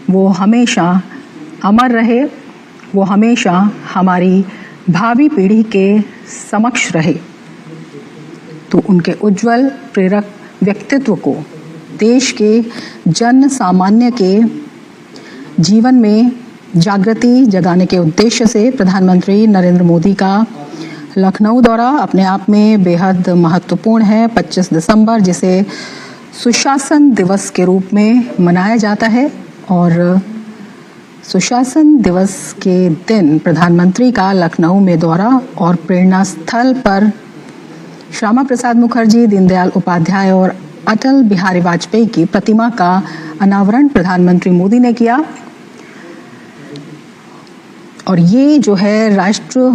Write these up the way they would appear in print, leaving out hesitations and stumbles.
वो हमेशा अमर रहे, वो हमेशा हमारी भावी पीढ़ी के समक्ष रहे। तो उनके उज्जवल प्रेरक व्यक्तित्व को देश के जन सामान्य के जीवन में जागृति जगाने के उद्देश्य से प्रधानमंत्री नरेंद्र मोदी का लखनऊ दौरा अपने आप में बेहद महत्वपूर्ण है। 25 दिसंबर जिसे सुशासन दिवस के रूप में मनाया जाता है और सुशासन दिवस के दिन प्रधानमंत्री का लखनऊ में दौरा और प्रेरणा स्थल पर श्यामा प्रसाद मुखर्जी, दीनदयाल उपाध्याय और अटल बिहारी वाजपेयी की प्रतिमा का अनावरण प्रधानमंत्री मोदी ने किया। और ये जो है राष्ट्र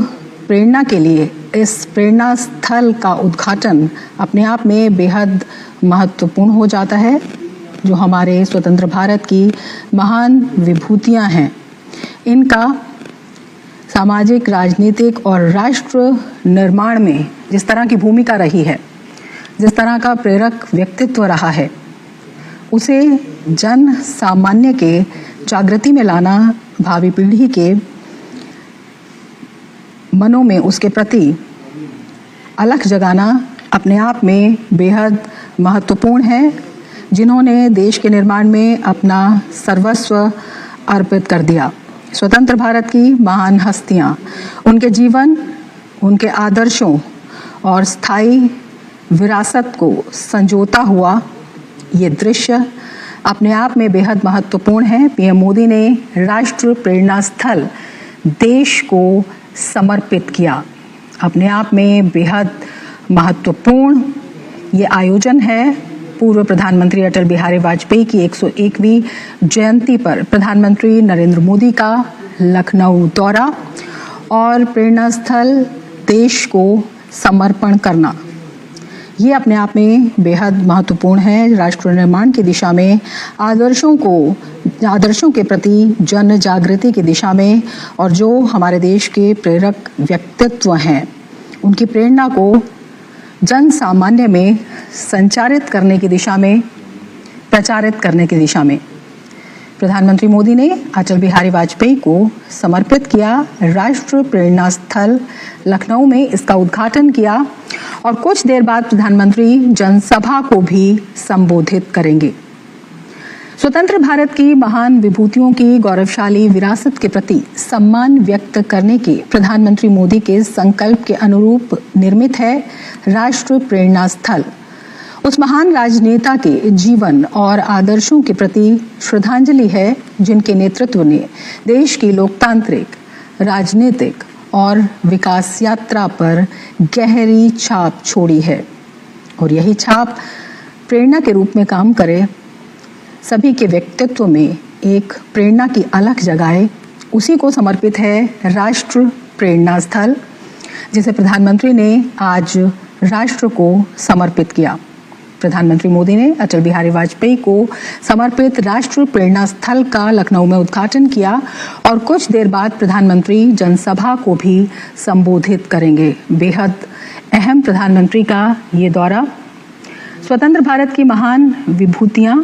प्रेरणा के लिए इस प्रेरणा स्थल का उद्घाटन अपने आप में बेहद महत्वपूर्ण हो जाता है। जो हमारे स्वतंत्र भारत की महान विभूतियां हैं, इनका सामाजिक, राजनीतिक और राष्ट्र निर्माण में जिस तरह की भूमिका रही है, जिस तरह का प्रेरक व्यक्तित्व रहा है, उसे जन सामान्य के जागृति में लाना, भावी पीढ़ी के मनों में उसके प्रति अलख जगाना अपने आप में बेहद महत्वपूर्ण है। जिन्होंने देश के निर्माण में अपना सर्वस्व अर्पित कर दिया। स्वतंत्र भारत की महान हस्तियां, उनके जीवन, उनके आदर्शों और स्थायी विरासत को संजोता हुआ ये दृश्य अपने आप में बेहद महत्वपूर्ण है। पीएम मोदी ने राष्ट्र प्रेरणा स्थल देश को समर्पित किया। अपने आप में बेहद महत्वपूर्ण ये आयोजन है। पूर्व प्रधानमंत्री अटल बिहारी वाजपेयी की 101वीं जयंती पर प्रधानमंत्री नरेंद्र मोदी का लखनऊ दौरा और प्रेरणा स्थल देश को समर्पण करना, ये अपने आप में बेहद महत्वपूर्ण है। राष्ट्र निर्माण की दिशा में आदर्शों के प्रति जन जागृति की दिशा में और जो हमारे देश के प्रेरक व्यक्तित्व हैं, उनकी प्रेरणा को जन सामान्य में संचारित करने की दिशा में, प्रचारित करने की दिशा में प्रधानमंत्री मोदी ने अटल बिहारी वाजपेयी को समर्पित किया। राष्ट्र प्रेरणा स्थल लखनऊ में इसका उद्घाटन किया और कुछ देर बाद प्रधानमंत्री जनसभा को भी संबोधित करेंगे। स्वतंत्र भारत की महान विभूतियों की गौरवशाली विरासत के प्रति सम्मान व्यक्त करने के प्रधानमंत्री मोदी के संकल्प के अनुरूप निर्मित है राष्ट्र प्रेरणा स्थल। उस महान राजनेता के जीवन और आदर्शों के प्रति श्रद्धांजलि है, जिनके नेतृत्व ने देश की लोकतांत्रिक, राजनीतिक और विकास यात्रा पर गहरी छाप छोड़ी है और यही छाप प्रेरणा के रूप में काम करे, सभी के व्यक्तित्व में एक प्रेरणा की अलख जगाए। उसी को समर्पित है राष्ट्र प्रेरणा स्थल, जिसे प्रधानमंत्री ने आज राष्ट्र को समर्पित किया। प्रधानमंत्री मोदी ने अटल बिहारी वाजपेयी को समर्पित राष्ट्र प्रेरणा स्थल का लखनऊ में उद्घाटन किया और कुछ देर बाद प्रधानमंत्री जनसभा को भी संबोधित करेंगे। बेहद अहम प्रधानमंत्री का ये दौरा स्वतंत्र भारत की महान विभूतियां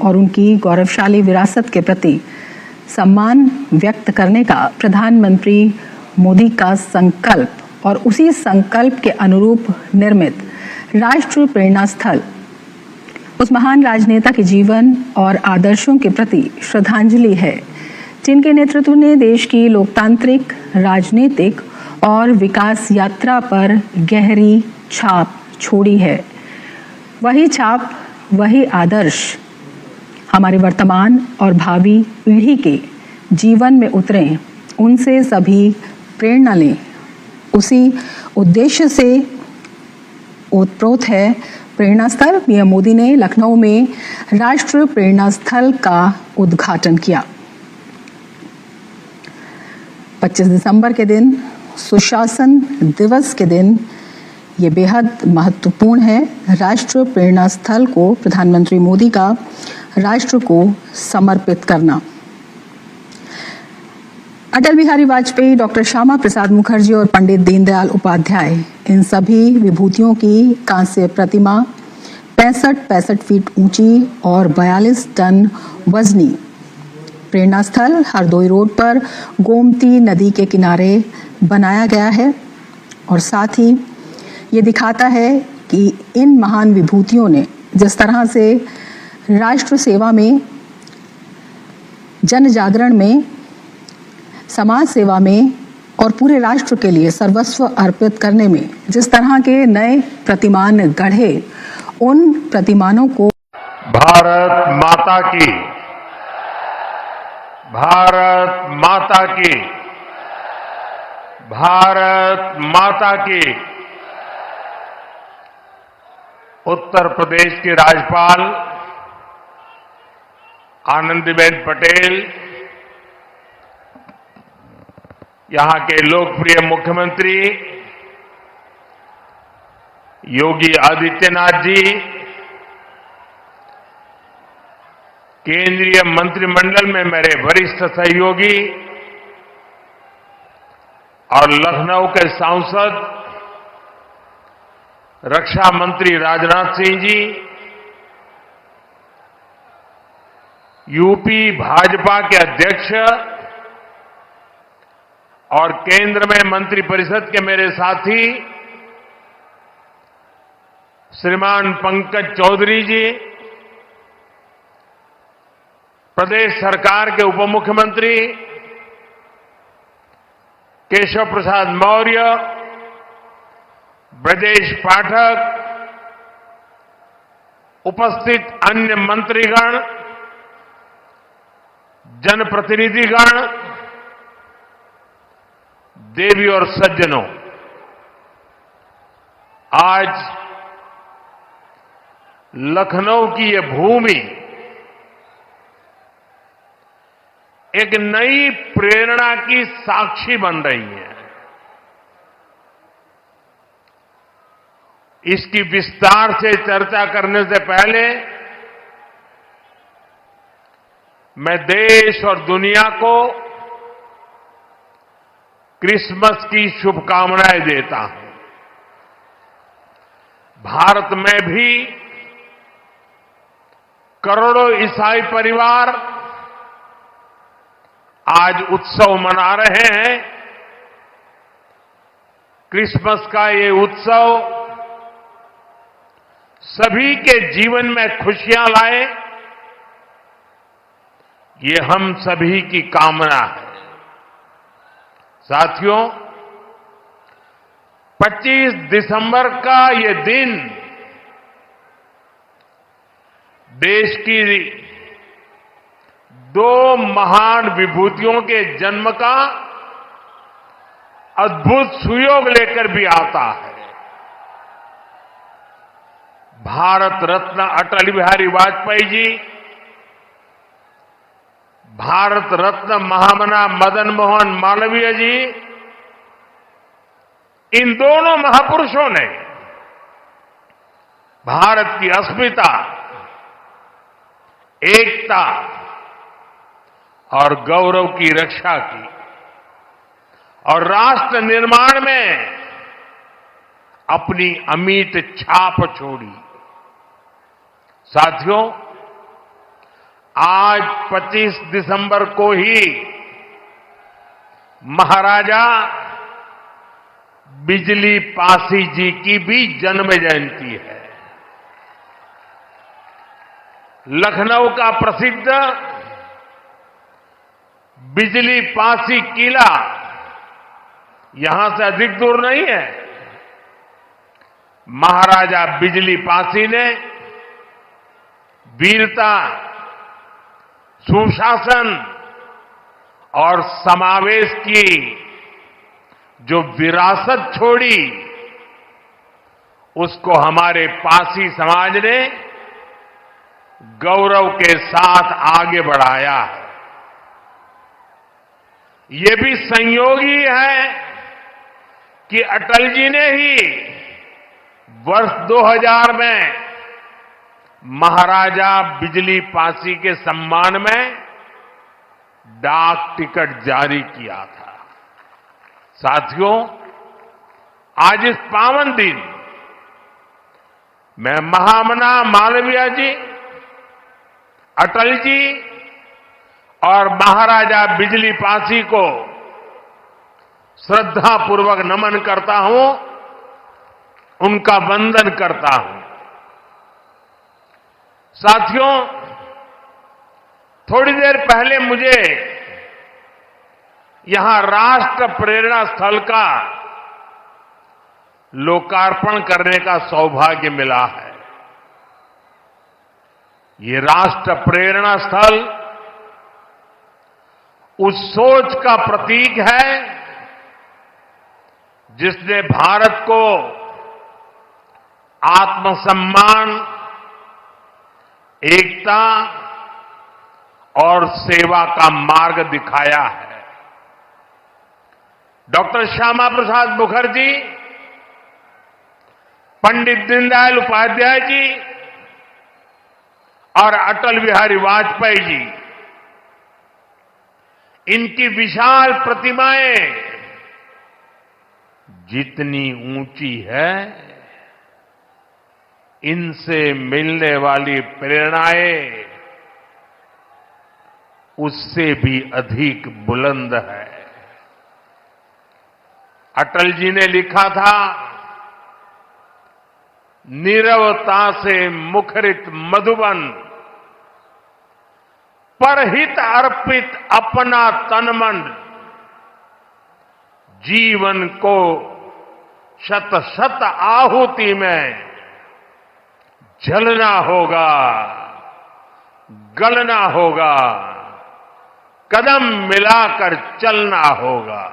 और उनकी गौरवशाली विरासत के प्रति सम्मान व्यक्त करने का प्रधानमंत्री मोदी का संकल्प और उसी संकल्प के अनुरूप निर्मित राष्ट्र प्रेरणा स्थल उस महान राजनेता के जीवन और आदर्शों के प्रति श्रद्धांजलि है, जिनके नेतृत्व ने देश की लोकतांत्रिक, राजनीतिक और विकास यात्रा पर गहरी छाप छोड़ी है। वही छाप, वही आदर्श हमारे वर्तमान और भावी पीढ़ी के जीवन में उतरें, उनसे सभी प्रेरणा लें। उसी उद्देश्य से ओतप्रोत है प्रेरणा स्थल। पीएम मोदी ने लखनऊ में राष्ट्र प्रेरणा स्थल का उद्घाटन किया। 25 दिसंबर के दिन, सुशासन दिवस के दिन, ये बेहद महत्वपूर्ण है। राष्ट्र प्रेरणा स्थल को प्रधानमंत्री मोदी का राष्ट्र को समर्पित करना। अटल बिहारी वाजपेयी, डॉक्टर श्यामा प्रसाद मुखर्जी और पंडित दीनदयाल उपाध्याय, इन सभी विभूतियों की कांस्य प्रतिमा 65 फीट ऊंची और 42 टन वजनी प्रेरणा स्थल हरदोई रोड पर गोमती नदी के किनारे बनाया गया है और साथ ही ये दिखाता है कि इन महान विभूतियों ने जिस तरह से राष्ट्र सेवा में, जन जागरण में, समाज सेवा में और पूरे राष्ट्र के लिए सर्वस्व अर्पित करने में जिस तरह के नए प्रतिमान गढ़े, उन प्रतिमानों को भारत माता की, भारत माता की, भारत माता की। उत्तर प्रदेश के राज्यपाल आनंदीबेन पटेल, यहां के लोकप्रिय मुख्यमंत्री योगी आदित्यनाथ जी, केंद्रीय मंत्रिमंडल में मेरे वरिष्ठ सहयोगी और लखनऊ के सांसद रक्षा मंत्री राजनाथ सिंह जी, यूपी भाजपा के अध्यक्ष और केंद्र में मंत्रिपरिषद के मेरे साथी श्रीमान पंकज चौधरी जी, प्रदेश सरकार के उप मुख्यमंत्री केशव प्रसाद मौर्य, ब्रजेश पाठक, उपस्थित अन्य मंत्रीगण, जनप्रतिनिधिगण, देवी और सज्जनों, आज लखनऊ की ये भूमि एक नई प्रेरणा की साक्षी बन रही है। इसकी विस्तार से चर्चा करने से पहले मैं देश और दुनिया को क्रिसमस की शुभकामनाएं देता हूं। भारत में भी करोड़ों ईसाई परिवार आज उत्सव मना रहे हैं। क्रिसमस का ये उत्सव सभी के जीवन में खुशियां लाए, ये हम सभी की कामना है। साथियों, 25 दिसंबर का ये दिन देश की दो महान विभूतियों के जन्म का अद्भुत सुयोग लेकर भी आता है। भारत रत्न अटल बिहारी वाजपेयी जी, भारत रत्न महामना मदन मोहन मालवीय जी, इन दोनों महापुरुषों ने भारत की अस्मिता, एकता और गौरव की रक्षा की और राष्ट्र निर्माण में अपनी अमिट छाप छोड़ी। साथियों, आज 25 दिसंबर को ही महाराजा बिजली पासी जी की भी जन्म जयंती है। लखनऊ का प्रसिद्ध बिजली पासी किला यहां से अधिक दूर नहीं है। महाराजा बिजली पासी ने वीरता, सुशासन और समावेश की जो विरासत छोड़ी, उसको हमारे पासी समाज ने गौरव के साथ आगे बढ़ाया है। ये भी संयोग ही है कि अटल जी ने ही वर्ष 2000 में महाराजा बिजली पासी के सम्मान में डाक टिकट जारी किया था। साथियों, आज इस पावन दिन मैं महामना मालवीय जी, अटल जी और महाराजा बिजली पासी को श्रद्धापूर्वक नमन करता हूं, उनका वंदन करता हूं। साथियों, थोड़ी देर पहले मुझे यहां राष्ट्र प्रेरणा स्थल का लोकार्पण करने का सौभाग्य मिला है। ये राष्ट्र प्रेरणा स्थल उस सोच का प्रतीक है जिसने भारत को आत्मसम्मान, एकता और सेवा का मार्ग दिखाया है। डॉक्टर श्यामा प्रसाद मुखर्जी, पंडित दीनदयाल उपाध्याय जी और अटल बिहारी वाजपेयी जी, इनकी विशाल प्रतिमाएं जितनी ऊंची है, इनसे मिलने वाली प्रेरणाएं उससे भी अधिक बुलंद है। अटल जी ने लिखा था, नीरवता से मुखरित मधुबन, परहित अर्पित अपना तन मन, जीवन को शत शत आहुति में जलना होगा, गलना होगा, कदम मिलाकर चलना होगा।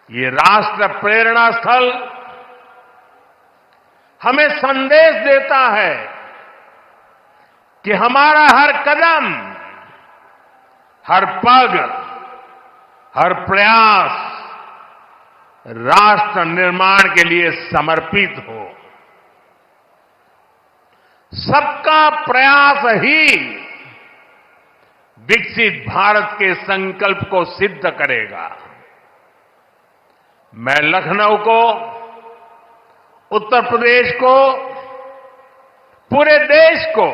ये राष्ट्र प्रेरणा स्थल हमें संदेश देता है कि हमारा हर कदम, हर पग, हर प्रयास राष्ट्र निर्माण के लिए समर्पित हो। सबका प्रयास ही विकसित भारत के संकल्प को सिद्ध करेगा। मैं लखनऊ को, उत्तर प्रदेश को, पूरे देश को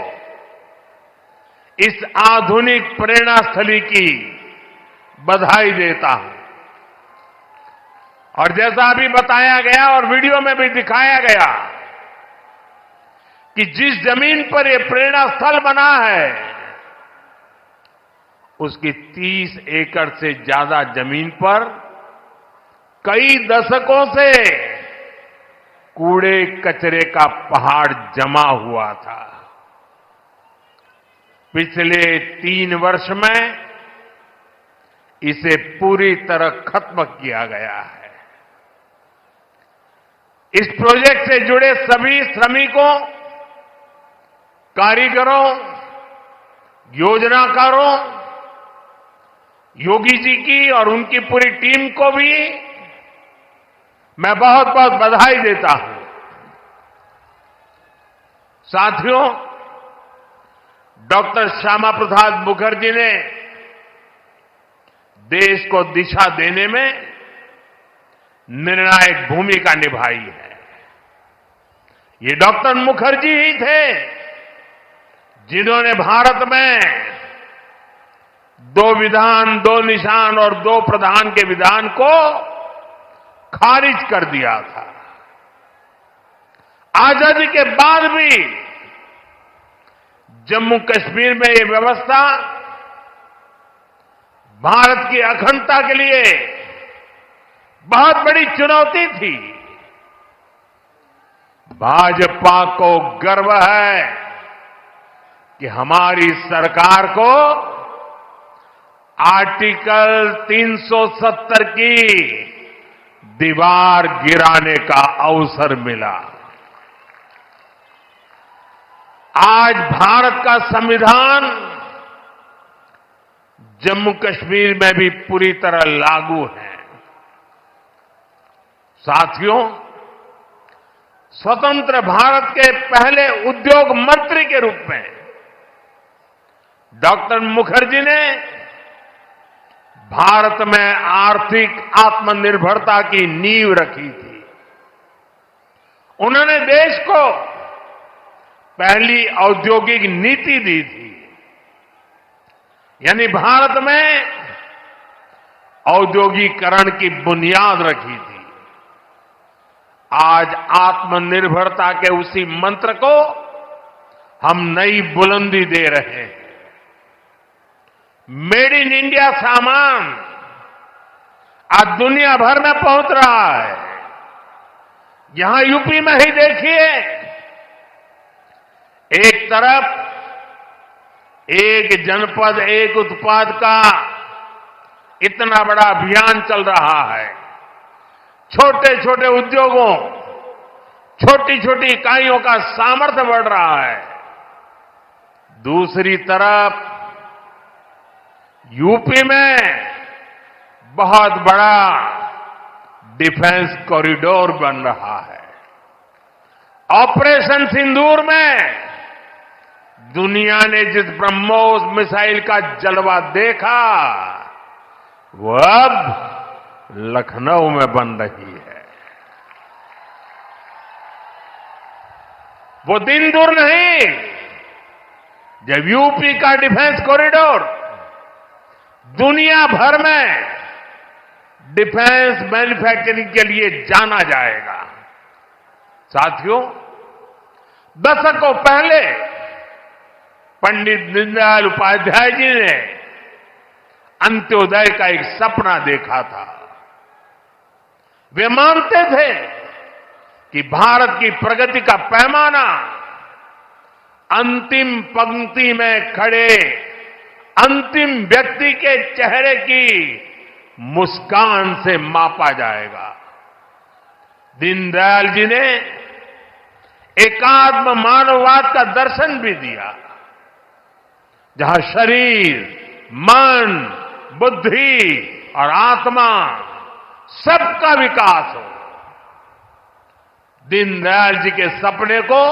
इस आधुनिक प्रेरणा स्थली की बधाई देता हूं। और जैसा अभी बताया गया और वीडियो में भी दिखाया गया कि जिस जमीन पर यह प्रेरणा स्थल बना है, उसकी 30 एकड़ से ज्यादा जमीन पर कई दशकों से कूड़े कचरे का पहाड़ जमा हुआ था। पिछले 3 वर्ष में इसे पूरी तरह खत्म किया गया है। इस प्रोजेक्ट से जुड़े सभी श्रमिकों, कारीगरों, योजनाकारों, योगी जी की और उनकी पूरी टीम को भी मैं बहुत बहुत बधाई देता हूं। साथियों, डॉक्टर श्यामा प्रसाद मुखर्जी ने देश को दिशा देने में निर्णायक भूमिका निभाई है। ये डॉक्टर मुखर्जी ही थे जिन्होंने भारत में 2 विधान, 2 निशान और 2 प्रधान के विधान को खारिज कर दिया था। आजादी के बाद भी जम्मू कश्मीर में ये व्यवस्था भारत की अखंडता के लिए बहुत बड़ी चुनौती थी। भाजपा को गर्व है कि हमारी सरकार को आर्टिकल 370 की दीवार गिराने का अवसर मिला। आज भारत का संविधान जम्मू कश्मीर में भी पूरी तरह लागू है। साथियों, स्वतंत्र भारत के पहले उद्योग मंत्री के रूप में डॉक्टर मुखर्जी ने भारत में आर्थिक आत्मनिर्भरता की नींव रखी थी। उन्होंने देश को पहली औद्योगिक नीति दी थी। यानी भारत में औद्योगिकरण की बुनियाद रखी थी। आज आत्मनिर्भरता के उसी मंत्र को हम नई बुलंदी दे रहे हैं। मेड इन इंडिया सामान आज दुनिया भर में पहुंच रहा है। यहां यूपी में ही देखिए, एक तरफ एक जनपद एक उत्पाद का इतना बड़ा अभियान चल रहा है। छोटे छोटे उद्योगों, छोटी छोटी इकाइयों का सामर्थ्य बढ़ रहा है। दूसरी तरफ यूपी में बहुत बड़ा डिफेंस कॉरिडोर बन रहा है। ऑपरेशन सिंदूर में दुनिया ने जिस ब्रह्मोस मिसाइल का जलवा देखा, वो अब लखनऊ में बन रही है। वो दिन दूर नहीं जब यूपी का डिफेंस कॉरिडोर दुनिया भर में डिफेंस मैन्युफैक्चरिंग के लिए जाना जाएगा। साथियों, दशकों पहले पंडित दीनदयाल उपाध्याय जी ने अंत्योदय का एक सपना देखा था। वे मानते थे कि भारत की प्रगति का पैमाना अंतिम पंक्ति में खड़े अंतिम व्यक्ति के चेहरे की मुस्कान से मापा जाएगा। दीनदयाल जी ने एकात्म मानववाद का दर्शन भी दिया, जहां शरीर, मन, बुद्धि और आत्मा सबका विकास हो। दीनदयाल जी के सपने को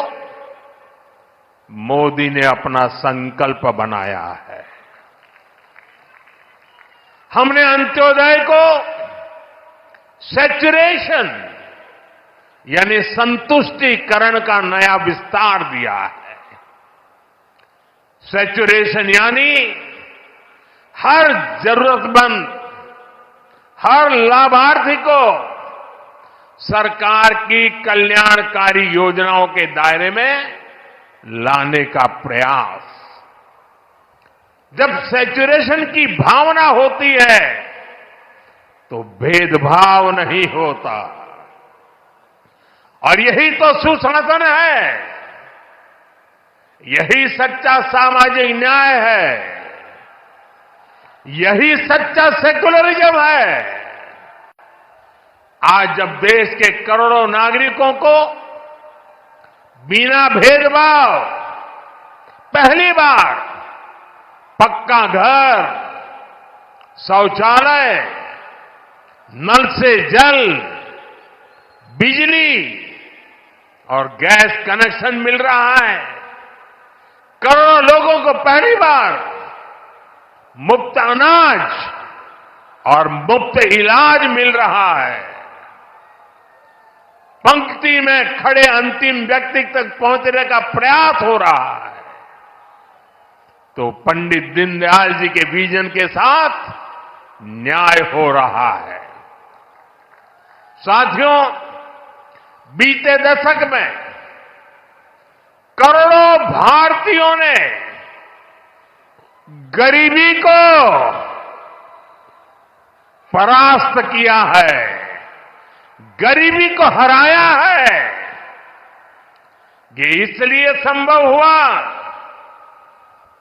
मोदी ने अपना संकल्प बनाया है। हमने अंत्योदय को सैचुरेशन यानी संतुष्टिकरण का नया विस्तार दिया है। सैचुरेशन यानी हर जरूरतमंद, हर लाभार्थी को सरकार की कल्याणकारी योजनाओं के दायरे में लाने का प्रयास। जब सैचुरेशन की भावना होती है तो भेदभाव नहीं होता, और यही तो सुशासन है, यही सच्चा सामाजिक न्याय है, यही सच्चा सेकुलरिज्म है। आज जब देश के करोड़ों नागरिकों को बिना भेदभाव पहली बार पक्का घर, शौचालय, नल से जल, बिजली और गैस कनेक्शन मिल रहा है, करोड़ों लोगों को पहली बार मुफ्त अनाज और मुफ्त इलाज मिल रहा है, पंक्ति में खड़े अंतिम व्यक्ति तक पहुंचने का प्रयास हो रहा है, तो पंडित दीनदयाल जी के विजन के साथ न्याय हो रहा है। साथियों, बीते दशक में करोड़ों भारतीयों ने गरीबी को परास्त किया है, गरीबी को हराया है। ये इसलिए संभव हुआ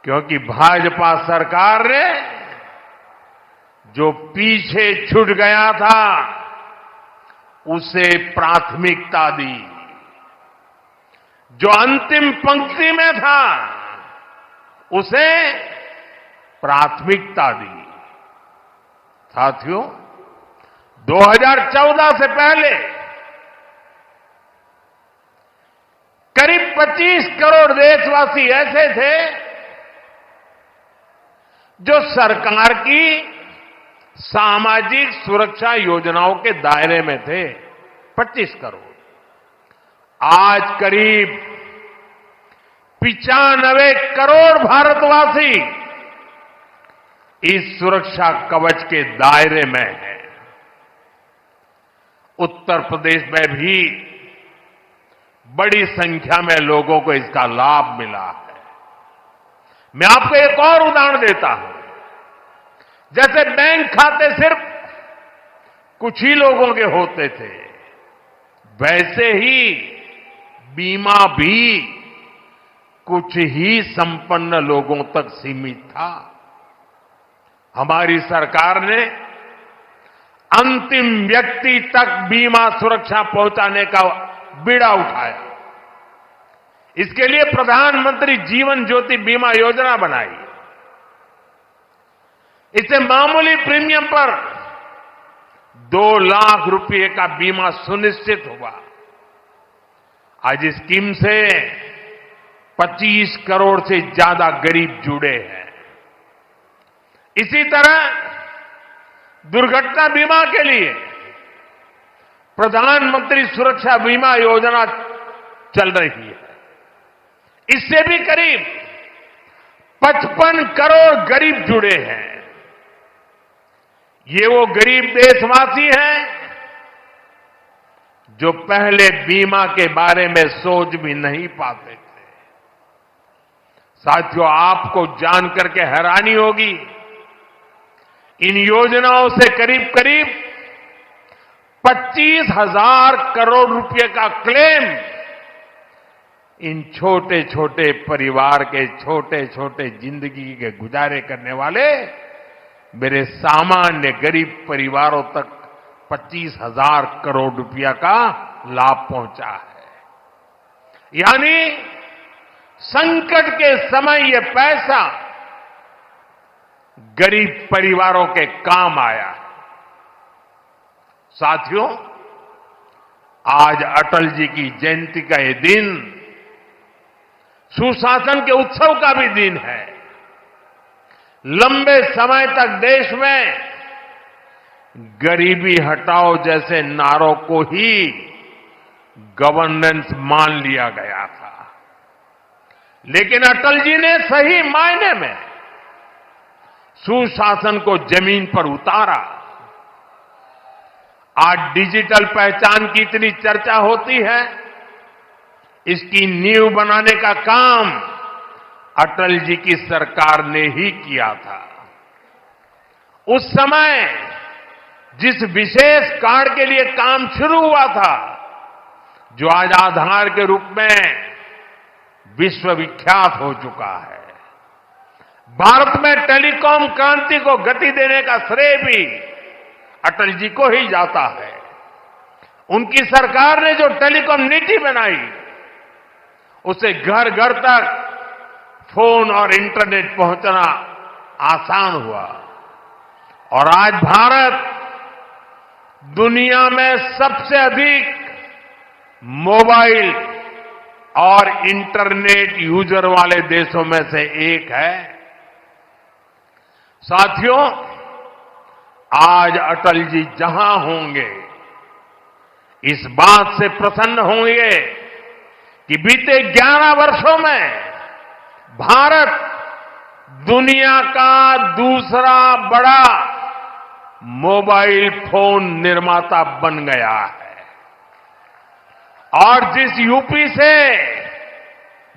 क्योंकि भाजपा सरकार ने जो पीछे छूट गया था उसे प्राथमिकता दी, जो अंतिम पंक्ति में था उसे प्राथमिकता दी। साथियों, 2014 से पहले करीब 25 करोड़ देशवासी ऐसे थे जो सरकार की सामाजिक सुरक्षा योजनाओं के दायरे में थे। 25 करोड़। आज करीब 95 करोड़ भारतवासी इस सुरक्षा कवच के दायरे में है। उत्तर प्रदेश में भी बड़ी संख्या में लोगों को इसका लाभ मिला है। मैं आपको एक और उदाहरण देता हूं। जैसे बैंक खाते सिर्फ कुछ ही लोगों के होते थे, वैसे ही बीमा भी कुछ ही संपन्न लोगों तक सीमित था। हमारी सरकार ने अंतिम व्यक्ति तक बीमा सुरक्षा पहुंचाने का बीड़ा उठाया। इसके लिए प्रधानमंत्री जीवन ज्योति बीमा योजना बनाई। इससे मामूली प्रीमियम पर 2 लाख रुपए का बीमा सुनिश्चित हुआ। आज इस स्कीम से 25 करोड़ से ज्यादा गरीब जुड़े हैं। इसी तरह दुर्घटना बीमा के लिए प्रधानमंत्री सुरक्षा बीमा योजना चल रही है। इससे भी करीब 55 करोड़ गरीब जुड़े हैं। ये वो गरीब देशवासी हैं जो पहले बीमा के बारे में सोच भी नहीं पाते थे। साथियों, आपको जानकर के हैरानी होगी, इन योजनाओं से करीब करीब 25,000 करोड़ रुपए का क्लेम इन छोटे छोटे परिवार के छोटे छोटे जिंदगी के गुजारे करने वाले मेरे सामान्य गरीब परिवारों तक 25,000 करोड़ रुपया का लाभ पहुंचा है। यानी संकट के समय ये पैसा गरीब परिवारों के काम आया है। साथियों, आज अटल जी की जयंती का ये दिन सुशासन के उत्सव का भी दिन है। लंबे समय तक देश में गरीबी हटाओ जैसे नारों को ही गवर्नेंस मान लिया गया था, लेकिन अटल जी ने सही मायने में सुशासन को जमीन पर उतारा। आज डिजिटल पहचान की इतनी चर्चा होती है, इसकी नींव बनाने का काम अटल जी की सरकार ने ही किया था। उस समय जिस विशेष कार्ड के लिए काम शुरू हुआ था, जो आज आधार के रूप में विश्वविख्यात हो चुका है, भारत में टेलीकॉम क्रांति को गति देने का श्रेय भी अटल जी को ही जाता है। उनकी सरकार ने जो टेलीकॉम नीति बनाई, उससे घर घर तक फोन और इंटरनेट पहुंचना आसान हुआ और आज भारत दुनिया में सबसे अधिक मोबाइल और इंटरनेट यूजर वाले देशों में से एक है। साथियों, आज अटल जी जहां होंगे, इस बात से प्रसन्न होंगे कि बीते 11 वर्षों में भारत दुनिया का दूसरा बड़ा मोबाइल फोन निर्माता बन गया है। और जिस यूपी से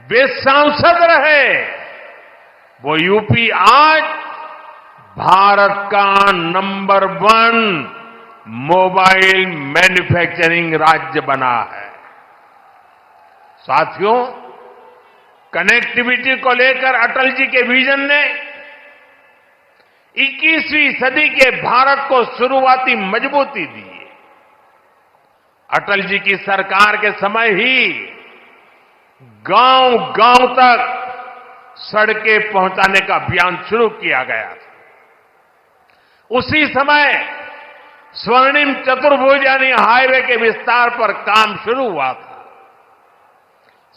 वे सांसद रहे, वो यूपी आज भारत का नंबर 1 मोबाइल मैन्युफैक्चरिंग राज्य बना है। साथियों, कनेक्टिविटी को लेकर अटल जी के विजन ने 21वीं सदी के भारत को शुरुआती मजबूती दी। अटल जी की सरकार के समय ही गांव गांव तक सड़कें पहुंचाने का अभियान शुरू किया गया था। उसी समय स्वर्णिम चतुर्भुज यानी हाईवे के विस्तार पर काम शुरू हुआ था।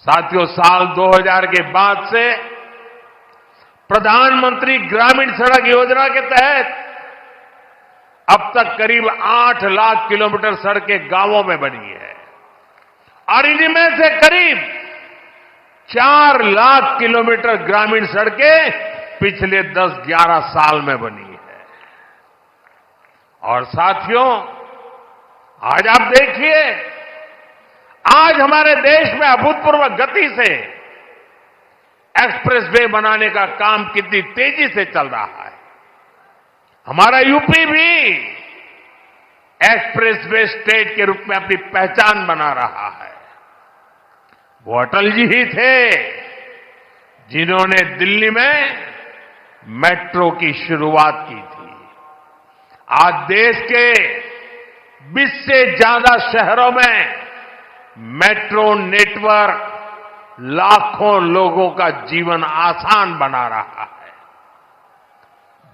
साथियों, साल 2000 के बाद से प्रधानमंत्री ग्रामीण सड़क योजना के तहत अब तक करीब 8 लाख किलोमीटर सड़कें गांवों में बनी है और इनमें से करीब 4 लाख किलोमीटर ग्रामीण सड़कें पिछले 10-11 साल में बनी है। और साथियों, आज आप देखिए, आज हमारे देश में अभूतपूर्व गति से एक्सप्रेसवे बनाने का काम कितनी तेजी से चल रहा है। हमारा यूपी भी एक्सप्रेसवे स्टेट के रूप में अपनी पहचान बना रहा है। वो अटल जी ही थे जिन्होंने दिल्ली में मेट्रो की शुरुआत की थी। आज देश के 20 से ज्यादा शहरों में मेट्रो नेटवर्क लाखों लोगों का जीवन आसान बना रहा है।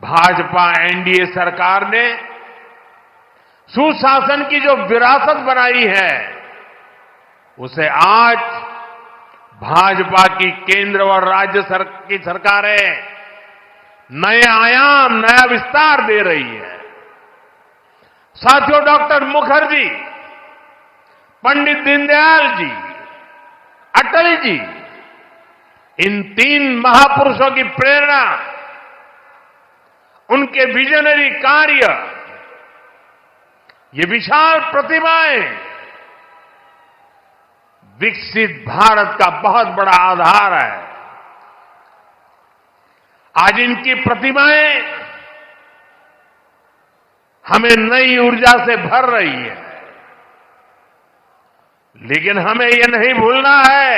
भाजपा एनडीए सरकार ने सुशासन की जो विरासत बनाई है, उसे आज भाजपा की केंद्र और राज्य की सरकारें नए आयाम, नया विस्तार दे रही है। साथियों, डॉक्टर मुखर्जी, पंडित दीनदयाल जी, अटल जी, इन 3 महापुरुषों की प्रेरणा, उनके विजनरी कार्य, ये विशाल प्रतिभाएं विकसित भारत का बहुत बड़ा आधार है। आज इनकी प्रतिभाएं हमें नई ऊर्जा से भर रही है। लेकिन हमें यह नहीं भूलना है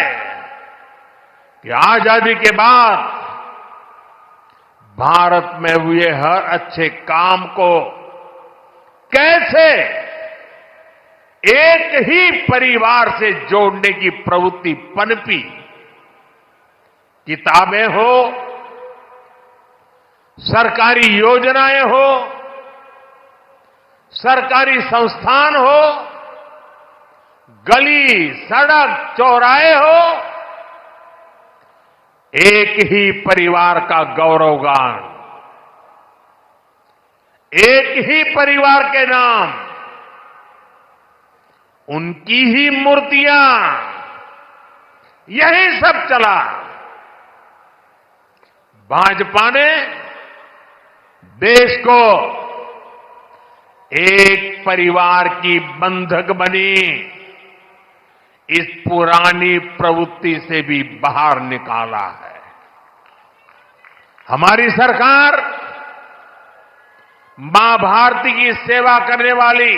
कि आजादी के बाद भारत में हुए हर अच्छे काम को कैसे एक ही परिवार से जोड़ने की प्रवृत्ति पनपी। किताबें हो, सरकारी योजनाएं हो, सरकारी संस्थान हो, गली, सड़क, चौराहे हो, एक ही परिवार का गौरवगान, एक ही परिवार के नाम, उनकी ही मूर्तियां, यही सब चला। भाजपा ने देश को एक परिवार की बंधक बनी इस पुरानी प्रवृत्ति से भी बाहर निकाला है। हमारी सरकार मां भारती की सेवा करने वाली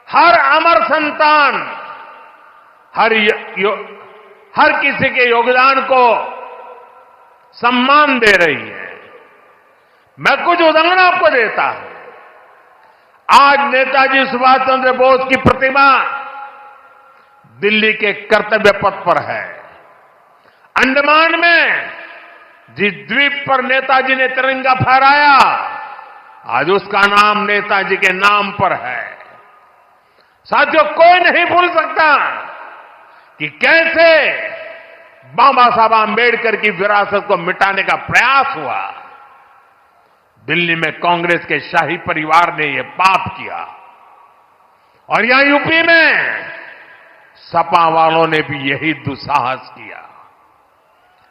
हर अमर संतान, हर किसी के योगदान को सम्मान दे रही है। मैं कुछ उदाहरण आपको देता हूं। आज नेताजी सुभाष चंद्र बोस की प्रतिमा दिल्ली के कर्तव्य पथ पर है। अंडमान में जिस द्वीप पर नेताजी ने तिरंगा फहराया, आज उसका नाम नेताजी के नाम पर है। साथियों, कोई नहीं भूल सकता कि कैसे बाबा साहब आंबेडकर की विरासत को मिटाने का प्रयास हुआ। दिल्ली में कांग्रेस के शाही परिवार ने यह पाप किया और यहां यूपी में सपा वालों ने भी यही दुस्साहस किया।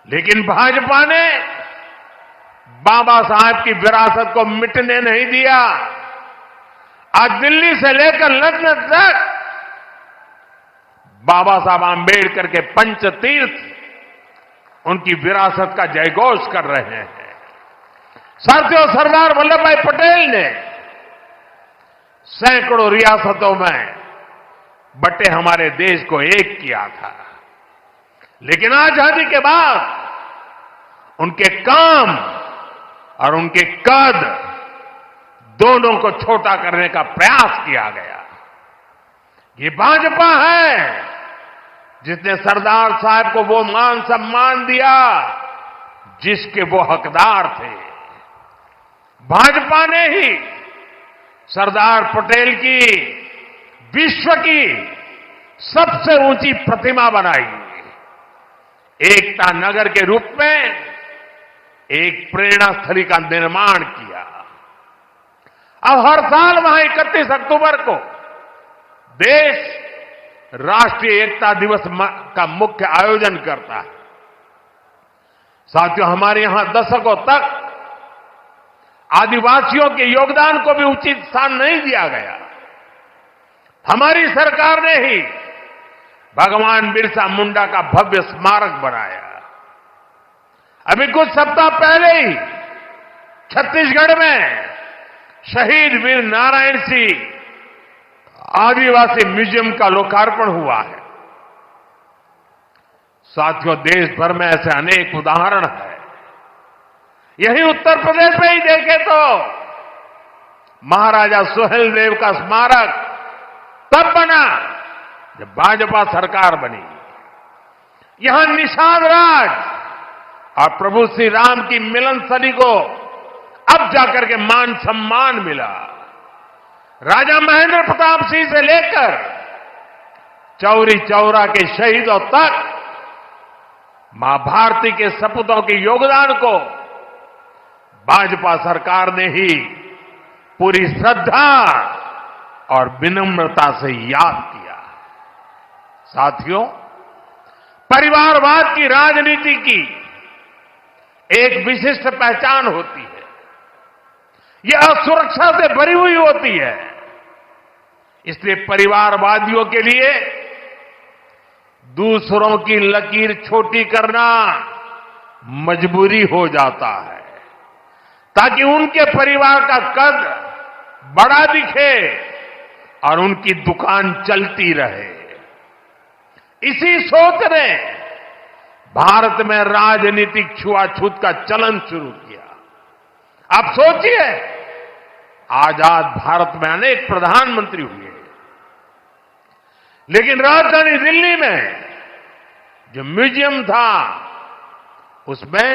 लेकिन भाजपा ने बाबा साहब की विरासत को मिटने नहीं दिया। आज दिल्ली से लेकर लंदन तक बाबा साहब आंबेडकर के पंचतीर्थ उनकी विरासत का जयघोष कर रहे हैं। साथियों, सरदार वल्लभ भाई पटेल ने सैकड़ों रियासतों में बटे हमारे देश को एक किया था। लेकिन आजादी के बाद उनके काम और उनके कद दोनों को छोटा करने का प्रयास किया गया। ये भाजपा है जिसने सरदार साहब को वो मान सम्मान दिया जिसके वो हकदार थे। भाजपा ने ही सरदार पटेल की विश्व की सबसे ऊंची प्रतिमा बनाई, एकता नगर के रूप में एक प्रेरणा स्थली का निर्माण किया। अब हर साल वहां 31 अक्टूबर को देश राष्ट्रीय एकता दिवस का मुख्य आयोजन करता है। साथियों, हमारे यहां दशकों तक आदिवासियों के योगदान को भी उचित स्थान नहीं दिया गया। हमारी सरकार ने ही भगवान बिरसा मुंडा का भव्य स्मारक बनाया। अभी कुछ सप्ताह पहले ही छत्तीसगढ़ में शहीद वीर नारायण सिंह आदिवासी म्यूजियम का लोकार्पण हुआ है। साथियों, देश भर में ऐसे अनेक उदाहरण हैं। यही उत्तर प्रदेश में ही देखें तो महाराजा सुहेलदेव का स्मारक तब बना जब भाजपा सरकार बनी। यहां निषाद राज और प्रभु श्री राम की मिलन स्थली को अब जाकर के मान सम्मान मिला। राजा महेंद्र प्रताप सिंह से लेकर चौरी चौरा के शहीदों तक मां भारती के सपूतों के योगदान को भाजपा सरकार ने ही पूरी श्रद्धा और विनम्रता से याद किया। साथियों, परिवारवाद की राजनीति की एक विशिष्ट पहचान होती है। यह असुरक्षा से भरी हुई होती है। इसलिए परिवारवादियों के लिए दूसरों की लकीर छोटी करना मजबूरी हो जाता है, ताकि उनके परिवार का कद बड़ा दिखे और उनकी दुकान चलती रहे। इसी सोच ने भारत में राजनीतिक छुआछूत का चलन शुरू किया। आप सोचिए, आजाद भारत में अनेक प्रधानमंत्री हुए, लेकिन राजधानी दिल्ली में जो म्यूजियम था उसमें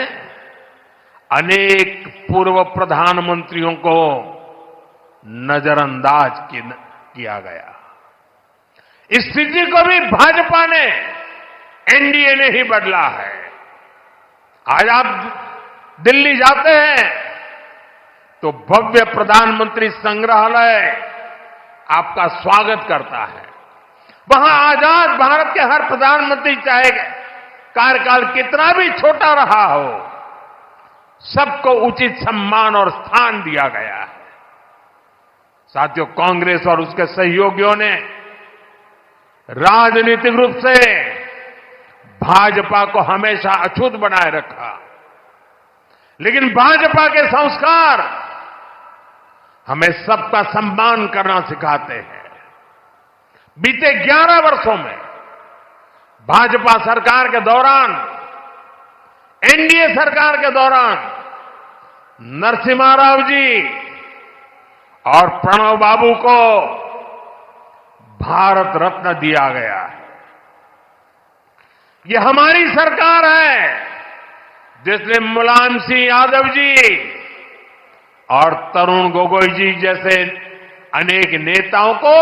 अनेक पूर्व प्रधानमंत्रियों को नजरअंदाज किया गया। इस स्थिति को भी भाजपा ने, एनडीए ने ही बदला है। आज आप दिल्ली जाते हैं तो भव्य प्रधानमंत्री संग्रहालय आपका स्वागत करता है। वहां आजाद भारत के हर प्रधानमंत्री, चाहे कार्यकाल कितना भी छोटा रहा हो, सबको उचित सम्मान और स्थान दिया गया है। साथियों, कांग्रेस और उसके सहयोगियों ने राजनीतिक रूप से भाजपा को हमेशा अछूत बनाए रखा, लेकिन भाजपा के संस्कार हमें सबका सम्मान करना सिखाते हैं। बीते 11 वर्षों में भाजपा सरकार के दौरान, एनडीए सरकार के दौरान नरसिम्हा राव जी और प्रणब बाबू को भारत रत्न दिया गया है। यह हमारी सरकार है जिसने मुलायम सिंह यादव जी और तरुण गोगोई जी जैसे अनेक नेताओं को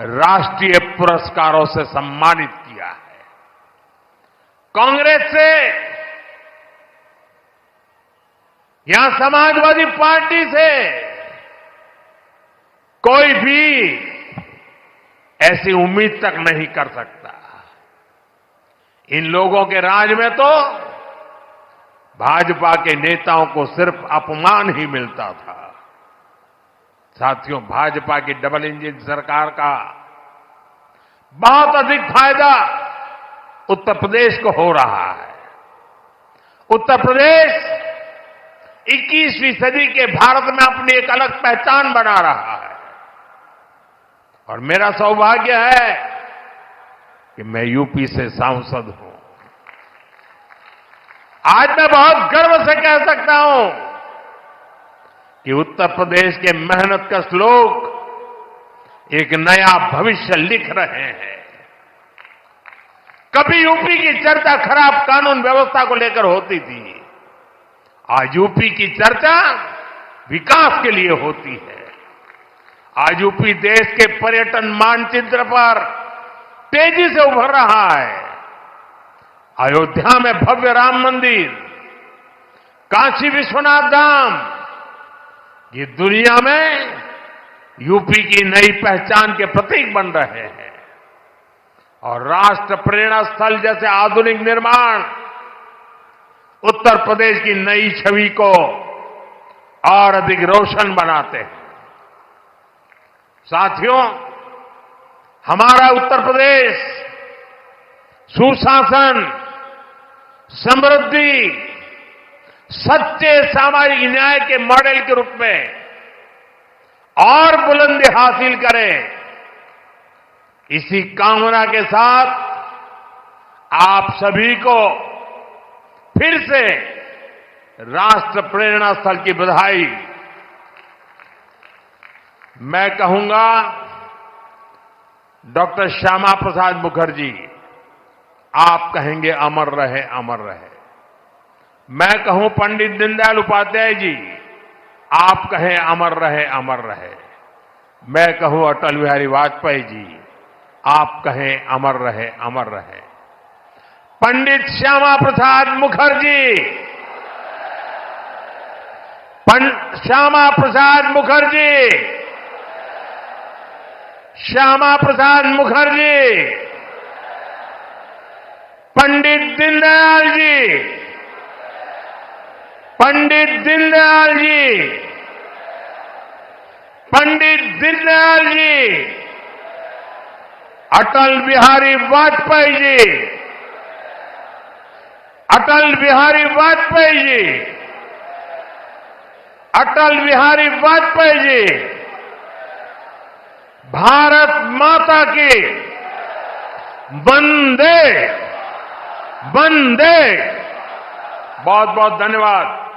राष्ट्रीय पुरस्कारों से सम्मानित किया है। कांग्रेस से, यहां समाजवादी पार्टी से कोई भी ऐसी उम्मीद तक नहीं कर सकता। इन लोगों के राज में तो भाजपा के नेताओं को सिर्फ अपमान ही मिलता था। साथियों, भाजपा की डबल इंजन सरकार का बहुत अधिक फायदा उत्तर प्रदेश को हो रहा है। उत्तर प्रदेश 21वीं सदी के भारत में अपनी एक अलग पहचान बना रहा है और मेरा सौभाग्य है कि मैं यूपी से सांसद हूं। आज मैं बहुत गर्व से कह सकता हूं कि उत्तर प्रदेश के मेहनतकश लोग एक नया भविष्य लिख रहे हैं। कभी यूपी की चर्चा खराब कानून व्यवस्था को लेकर होती थी, आज यूपी की चर्चा विकास के लिए होती है। आज यूपी देश के पर्यटन मानचित्र पर तेजी से उभर रहा है। अयोध्या में भव्य राम मंदिर, काशी विश्वनाथ धाम, ये दुनिया में यूपी की नई पहचान के प्रतीक बन रहे हैं। और राष्ट्र प्रेरणा स्थल जैसे आधुनिक निर्माण उत्तर प्रदेश की नई छवि को और अधिक रोशन बनाते हैं। साथियों, हमारा उत्तर प्रदेश सुशासन, समृद्धि, सच्चे सामाजिक न्याय के मॉडल के रूप में और बुलंदी हासिल करे, इसी कामना के साथ आप सभी को फिर से राष्ट्र प्रेरणा स्थल की बधाई। मैं कहूंगा, डॉक्टर श्यामा प्रसाद मुखर्जी, आप कहेंगे अमर रहे, अमर रहे। मैं कहूं पंडित दीनदयाल उपाध्याय जी, आप कहें अमर रहे, अमर रहे। मैं कहूं अटल बिहारी वाजपेयी जी, आप कहें अमर रहे, अमर रहे। पंडित श्यामा प्रसाद मुखर्जी, श्यामा प्रसाद मुखर्जी, श्यामा प्रसाद मुखर्जी, पंडित दीनदयाल जी, पंडित दीनदयाल जी, पंडित दीनदयाल जी, अटल बिहारी वाजपेयी जी, अटल बिहारी वाजपेयी जी, अटल बिहारी वाजपेयी जी, भारत माता की वंदे वंदे। बहुत बहुत धन्यवाद।